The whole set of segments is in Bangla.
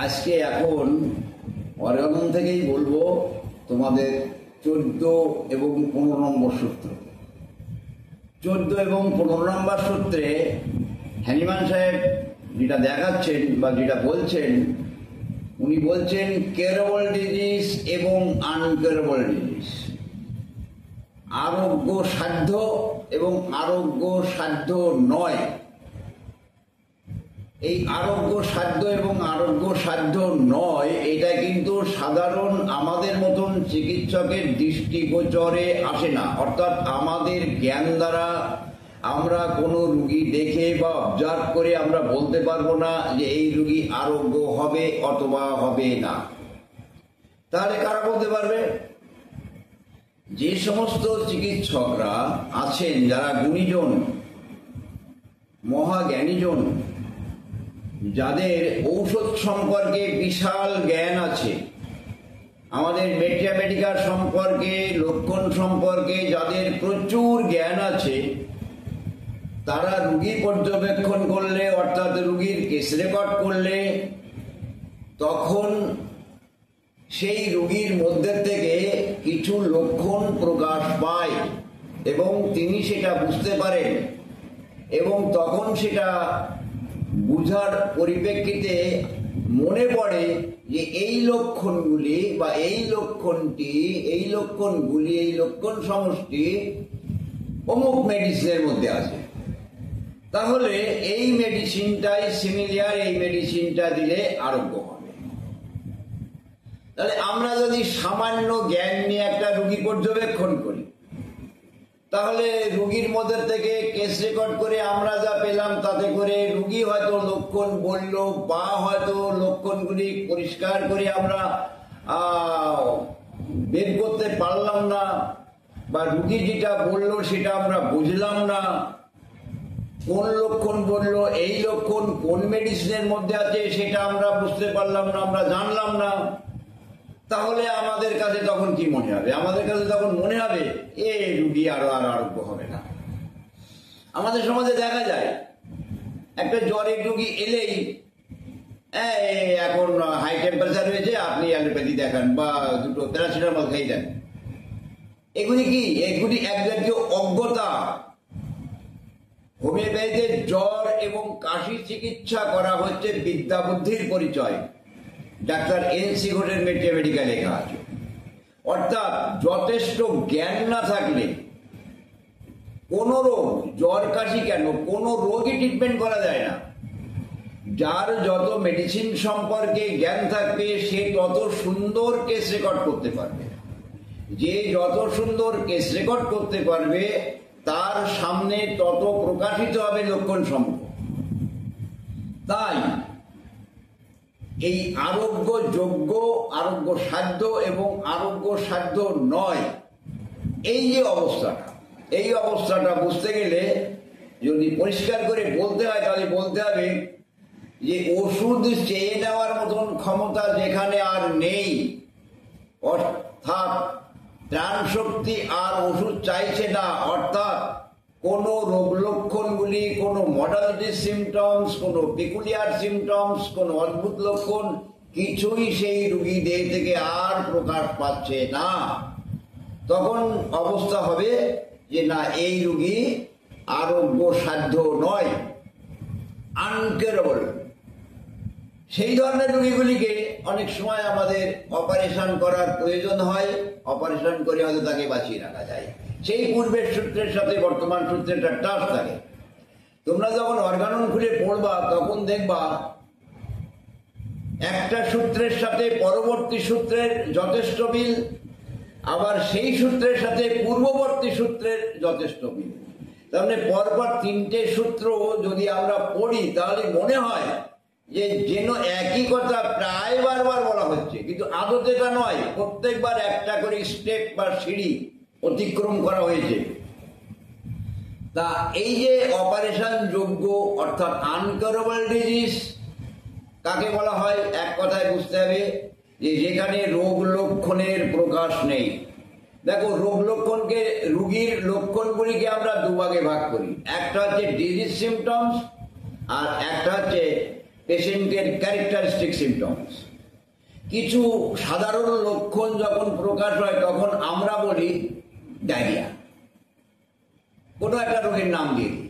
আজকে এখন অর্গানন থেকেই বলবো তোমাদের 14 এবং 15 নম্বর সূত্র। 14 এবং 15 নম্বর সূত্রে হ্যানিম্যান সাহেব যেটা দেখাচ্ছেন বা যেটা বলছেন, উনি বলছেন কেয়ারেবল ডিজিজ এবং আনকেয়ারেবল ডিজিজ, আরোগ্য সাধ্য এবং আরোগ্য সাধ্য নয়। এই আরোগ্য সাধ্য এবং আরোগ্য সাধ্য নয় এটা কিন্তু সাধারণ আমাদের মতন চিকিৎসকের দৃষ্টিগোচরে আসে না। অর্থাৎ আমাদের জ্ঞান দ্বারা আমরা কোনো রুগী দেখে বা অবজার্ভ করে আমরা বলতে পারবো না যে এই রুগী আরোগ্য হবে অথবা হবে না। তাহলে কারা বলতে পারবে? যে সমস্ত চিকিৎসকরা আছেন যারা গুণীজন, মহাজ্ঞানীজন, যাদের ঔষধ সম্পর্কে বিশাল জ্ঞান আছে, আমাদের ম্যাথমেটিক্যাল সম্পর্কে, লক্ষণ সম্পর্কে যাদের প্রচুর জ্ঞান আছে, তারা রুগী পর্যবেক্ষণ করলে অর্থাৎ রুগীর কেস রেকর্ড করলে তখন সেই রুগীর মধ্যে থেকে কিছু লক্ষণ প্রকাশ পায় এবং তিনি সেটা বুঝতে পারেন এবং তখন সেটা বুঝার পরিপ্রেক্ষিতে মনে পড়ে যে এই লক্ষণগুলি বা এই লক্ষণটি, এই লক্ষণগুলি, এই লক্ষণ সমষ্টি অমুক মেডিসিনের মধ্যে আছে, তাহলে এই মেডিসিনটাই সিমিলার, এই মেডিসিনটা দিলে আরোগ্য হবে। তাহলে আমরা যদি সামান্য জ্ঞান নিয়ে একটা রুগী পর্যবেক্ষণ করি, তাহলে রুগীর মধ্যে থেকে কেস রেকর্ড করে আমরা যা পেলাম তাতে করে রুগী হয়তো লক্ষণ বলল বা হয়তো লক্ষণগুলি পরিষ্কার করে আমরা বের করতে পারলাম না, বা রুগী যেটা বললো সেটা আমরা বুঝলাম না। কোন লক্ষণ বললো, এই লক্ষণ কোন মেডিসিনের মধ্যে আছে সেটা আমরা বুঝতে পারলাম না, আমরা জানলাম না। তাহলে আমাদের কাছে তখন কি মনে হবে? আমাদের কাছে তখন মনে হবে এ রুগী আর আরোগ্য হবে না। আমাদের সমাজে দেখা যায় একটা জ্বরের রুগী এলেই এখন হাই টেম্পারেচার হয়েছে, আপনি অ্যালোপ্যাথি দেখান বা দুটো প্যারাসিটামল খাই দেন। এগুলি কি? এগুলি এক জাতীয় অজ্ঞতা। হোমিওপ্যাথিতে জ্বর এবং কাশি চিকিৎসা করা হচ্ছে বিদ্যা বুদ্ধির পরিচয়। ডাক্তার এন.সি. ঘোষের ম্যাথমেটিক্যাল লেখা আছে। অর্থাৎ যথেষ্ট জ্ঞান না থাকলে কোন রোগ, জ্বর কাশি কেন, কোন রোগই ট্রিটমেন্ট করা যায় না। যার যত মেডিসিন সম্পর্কে জ্ঞান থাকবে সে তত সুন্দর কেস রেকর্ড করতে পারবে। যে যত সুন্দর কেস রেকর্ড করতে পারবে তার সামনে তত প্রকাশিত হবে লক্ষণ সমূহ। তাই এই আরোগ্যযোগ্য, আরোগ্য সাধ্য এবং আরোগ্য সাধ্য নয়, এই যে অবস্থাটা, এই অবস্থাটা বুঝতে গেলে যদি পরিষ্কার করে বলতে হয় তাহলে বলতে হবে যে ওষুধ চেয়ে নেওয়ার মতন ক্ষমতা যেখানে আর নেই, অর্থাৎ প্রাণ শক্তি আর ওষুধ চাইছে না, অর্থাৎ কোন রোগ লক্ষণগুলি, কোন মডালিটি সিমটমস, কোন পেকুলিয়ার সিমটমস, কোন অদ্ভুত লক্ষণ কিছুই সেই রুগী দেহ থেকে আর প্রকাশ পাচ্ছে না, তখন অবস্থা হবে যে না, এই রুগী আরোগ্য সাধ্য নয়, আনকেয়ারেবল। সেই ধরনের রুগীগুলিকে অনেক সময় আমাদের অপারেশন করার প্রয়োজন হয়, অপারেশন করে হয়তো তাকে বাঁচিয়ে রাখা যায়। সেই পূর্বের সূত্রের সাথে বর্তমান সূত্রের একটা টাচ থাকে। তোমরা যখন অর্গানন খুলে পড়বা তখন দেখবা একটা সূত্রের সাথে পরবর্তী সূত্রের যথেষ্ট মিল, আবার সেই সূত্রের সাথে পূর্ববর্তী সূত্রের যথেষ্ট মিল। তার মানে পরপর তিনটে সূত্র যদি আমরা পড়ি তাহলে মনে হয় যে যেন একই কথা প্রায় বারবার বলা হচ্ছে, কিন্তু আদতে তা নয়। প্রত্যেকবার একটা করে স্টেপ বা সিঁড়ি অতিক্রম করা হয়েছে। তা এই যে অপারেশন যোগ্য অর্থাৎ আনকিউরেবল ডিজিজ কাকে বলা হয়? এক কথায় বুঝতে হবে যে যেখানে রোগ লক্ষণের প্রকাশ নেই। দেখো, রোগ লক্ষণকে, রোগীর লক্ষণগুলিকে আমরা দুভাগে ভাগ করি। একটা হচ্ছে ডিজিজ সিমটমস আর একটা হচ্ছে পেশেন্টের ক্যারেক্টারিস্টিক সিমটমস। কিছু সাধারণ লক্ষণ যখন প্রকাশ হয় তখন আমরা বলি ডায়রিয়া, কোনো একটা রোগের নাম দিয়ে দিই।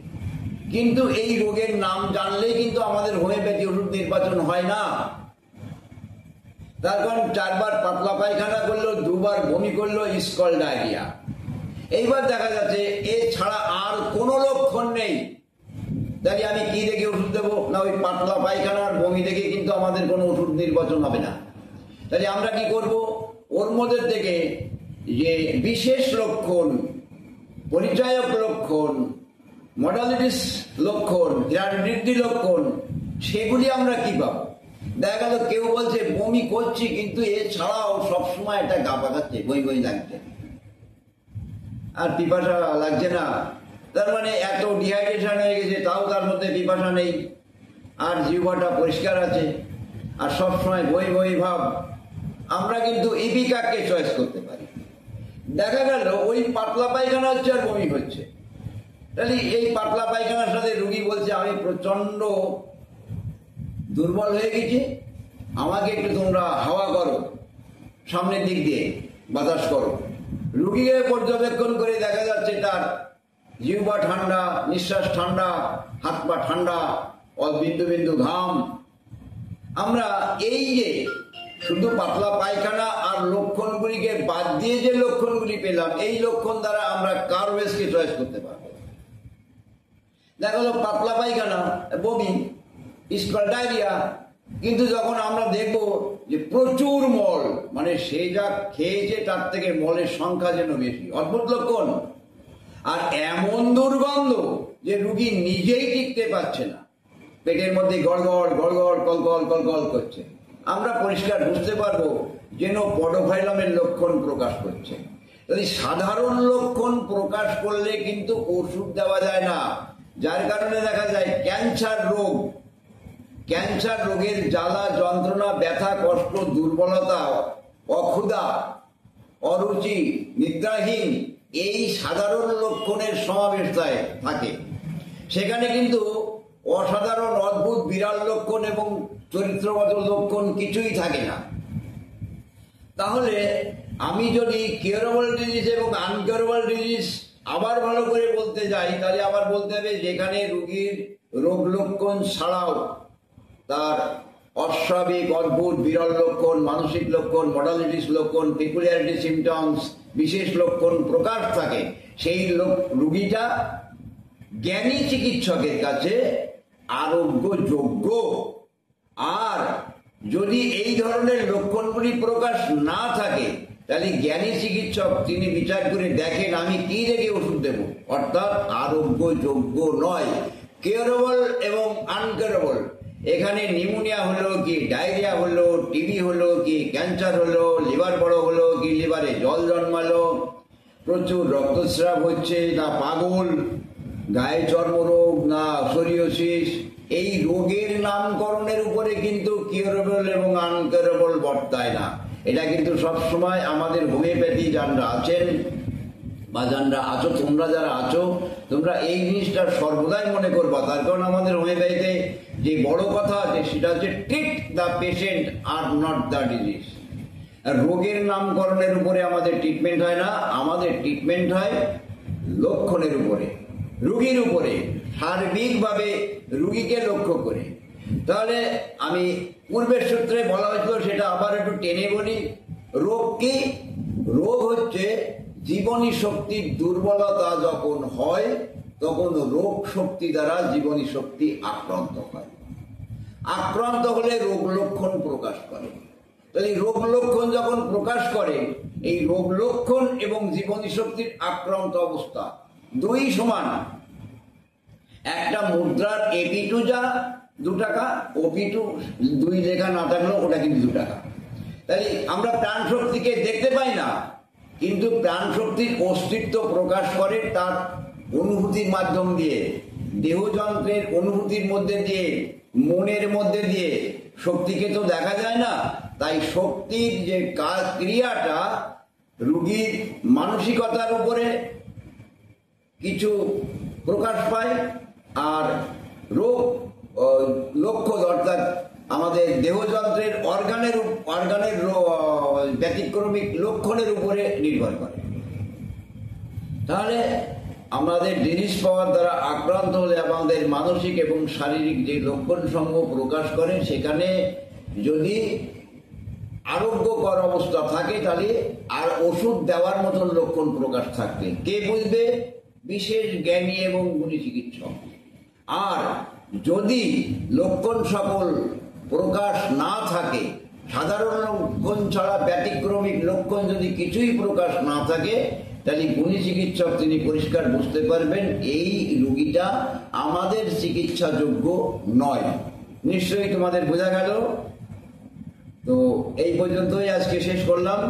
কিন্তু এই রোগের নাম জানলেই কিন্তু আমাদের হোমিওপ্যাথি ওষুধ নির্বাচন হয় না। তার কারণ 4 বার পাতলা পায়খানা করলো, 2 বার বমি করলো, স্কল ডায়রিয়া। এইবার দেখা যাচ্ছে এছাড়া আর কোনো লক্ষণ নেই, তাহলে আমি কি দেখে ওষুধ দেবো? না, ওই পাতলা পায়খানা আর বমি দেখে কিন্তু আমাদের কোনো ওষুধ নির্বাচন হবে না। তাহলে আমরা কি করব? ওর মধ্যে থেকে যে বিশেষ লক্ষণ, পরিচয়ক লক্ষণ, মডালিটিস লক্ষণ, বৃদ্ধি লক্ষণ, সেগুলি আমরা কি পাবো? দেখা গেল কেউ বলছে বমি করছি, কিন্তু এছাড়াও সবসময় একটা গা পাকাচ্ছে, বই বই লাগছে, আর পিপাসা লাগছে না। তার মানে এত ডিহাইড্রেশন হয়ে গেছে, তাও তার মধ্যে পিপাসা নেই, আর জিহ্বাটা পরিষ্কার আছে, আর সবসময় বই বই ভাব। আমরা কিন্তু ইপিকাকে চয়েস করতে পারি। দেখা গেল ওই পাতলা পায়খানা হচ্ছে আর বমি হচ্ছে, তাহলে এই পাতলা পায়খানার সাথে রুগী বলছে আমি প্রচন্ড দুর্বল হয়ে গেছি, আমাকে একটু তোমরা হাওয়া করো, সামনের দিক দিয়ে বাতাস করো। রুগীকে পর্যবেক্ষণ করে দেখা যাচ্ছে তার জিহ্বা ঠান্ডা, নিঃশ্বাস ঠান্ডা, হাত পা ঠান্ডা, বিন্দু বিন্দু ঘাম। আমরা এই যে শুধু পাতলা পায়খানা আর লক্ষণগুলিকে বাদ দিয়ে যে লক্ষণগুলি পেলাম, এই লক্ষণ দ্বারা আমরা কার্ভেসকে চয়েস করতে পারবো। দেখা গেল পাতলা পায়খানা, বমি, স্কল ডায়রিয়া, কিন্তু যখন আমরা দেখব যে প্রচুর মল, মানে সে যা খেয়েছে তার থেকে মলের সংখ্যা যেন বেশি, অদ্ভুত লক্ষণ। আর এমন দুর্গন্ধ যে রুগী নিজেই টিকতে পারছে না, পেটের মধ্যে গড়গড় গড়গড় কলকল কলকল করছে, আমরা পরিষ্কার বুঝতে পারবো যেন পডোফাইলামের লক্ষণ প্রকাশ করছে। যদি সাধারণ লক্ষণ প্রকাশ করলে কিন্তু ওষুধ দেওয়া যায় না, যার কারণে দেখা যায় ক্যান্সার রোগ, ক্যান্সার রোগের জ্বালা যন্ত্রণা, ব্যথা, কষ্ট, দুর্বলতা, অক্ষুধা, অরুচি, নিদ্রাহীন, এই সাধারণ লক্ষণের সমাবেশ থাকে। সেখানে কিন্তু অসাধারণ, অদ্ভুত, বিরাট লক্ষণ এবং চরিত্রগত লক্ষণ কিছুই থাকে না। তাহলে আমি যদি কিউরেবল ডিজিজ এবং আনকিউরেবল ডিজিজ আবার ভালো করে বলতে যাই, তাহলে আবার বলতে হবে যেখানে রোগীর রোগ লক্ষণ ছাড়াও তার অস্বাভাবিক, অদ্ভুত, বিরল লক্ষণ, মানসিক লক্ষণ, মডালিটিস লক্ষণ, পিকুলিয়ারিটি সিমটমস, বিশেষ লক্ষণ প্রকাশ থাকে, সেই রোগীটা জ্ঞানী চিকিৎসকের কাছে আরোগ্যযোগ্য। আর যদি এই ধরনের লক্ষণগুলি প্রকাশ না থাকে, তাহলে জ্ঞানী চিকিৎসক তিনি বিচার করে দেখেন আমি কি দেখে ওষুধ দেব, অর্থাৎ আরোগ্যযোগ্য নয়। কিউরেবল এবং আনকিউরেবল, এখানে নিউমোনিয়া হলো কি, ডায়রিয়া হলো, টিবি হলো কি, ক্যান্সার হলো, লিভার বড় হলো কি, লিভারে জল জন্মালো, প্রচুর রক্তস্রাব হচ্ছে, না পাগল, গায়ে চর্মরোগ, না সোরিয়াসিস, এই রোগের নামকরণের উপরে কিন্তু কিউরেবল এবং আনকিউরেবল বর্তায় না। এটা কিন্তু সবসময় আমাদের হোমিওপ্যাথি যারা আছেন বা যারা আছো, তোমরা যারা আছো, তোমরা এই জিনিসটা সর্বদাই মনে করবা। তার কারণ আমাদের হোমিওপ্যাথিতে যে বড় কথা আছে সেটা হচ্ছে treat the patient are not the disease. রোগের নামকরণের উপরে আমাদের ট্রিটমেন্ট হয় না, আমাদের ট্রিটমেন্ট হয় লক্ষণের উপরে, রোগীর উপরে, সার্বিকভাবে রোগীকে লক্ষ্য করে। তাহলে আমি পূর্বের সূত্রে বলা হয়েছিল, সেটা আবার একটু টেনে বলি। রোগ কি? রোগ হচ্ছে জীবনী শক্তির দুর্বলতা যখন হয়, তখন রোগ শক্তি দ্বারা জীবনী শক্তি আক্রান্ত হয়। আক্রান্ত হলে রোগ লক্ষণ প্রকাশ করে। তাহলে রোগ লক্ষণ যখন প্রকাশ করে, এই রোগ লক্ষণ এবং জীবনী শক্তির আক্রান্ত অবস্থা দুই সমান। একটা মুদ্রার এপি2 যা 2 টাকা, ওপি2 2 লেখা না থাকলেও ওটা কিন্তু 2 টাকা। তাই আমরা প্রাণ শক্তিকে দেখতে পাই না, কিন্তু প্রাণ শক্তির অস্তিত্ব প্রকাশ করে তার অনুভূতির মাধ্যম দিয়ে, দেহযন্ত্রের অনুভূতির মধ্যে দিয়ে, মনের মধ্যে দিয়ে। শক্তিকে তো দেখা যায় না, তাই শক্তির যে কাজ, ক্রিয়াটা রোগীর মানসিকতার উপরে কিছু প্রকাশ পায়, আর রোগ লক্ষ্য অর্থাৎ আমাদের দেহযন্ত্রের অর্গানের ব্যতিক্রমিক লক্ষণের উপরে নির্ভর করে। তাহলে আমাদের জিনিস পাওয়ার দ্বারা আক্রান্ত হলে আমাদের মানসিক এবং শারীরিক যে লক্ষণ সমূহ প্রকাশ করে, সেখানে যদি আরোগ্যকর অবস্থা থাকে তাহলে আর ওষুধ দেওয়ার মতন লক্ষণ প্রকাশ থাকবে। কে বুঝবে? বিশেষ জ্ঞানী এবং গুণী চিকিৎসক। আর যদি লক্ষণ সকল প্রকাশ না থাকে, সাধারণ লক্ষণ ছাড়া ব্যতিক্রমিক লক্ষণ যদি কিছুই প্রকাশ না থাকে, তাহলে গুণী চিকিৎসক তিনি পরিষ্কার বুঝতে পারবেন এই রোগীটা আমাদের চিকিৎসাযোগ্য নয়। নিশ্চয়ই তোমাদের বোঝা গেল। তো এই পর্যন্তই আজকে শেষ করলাম।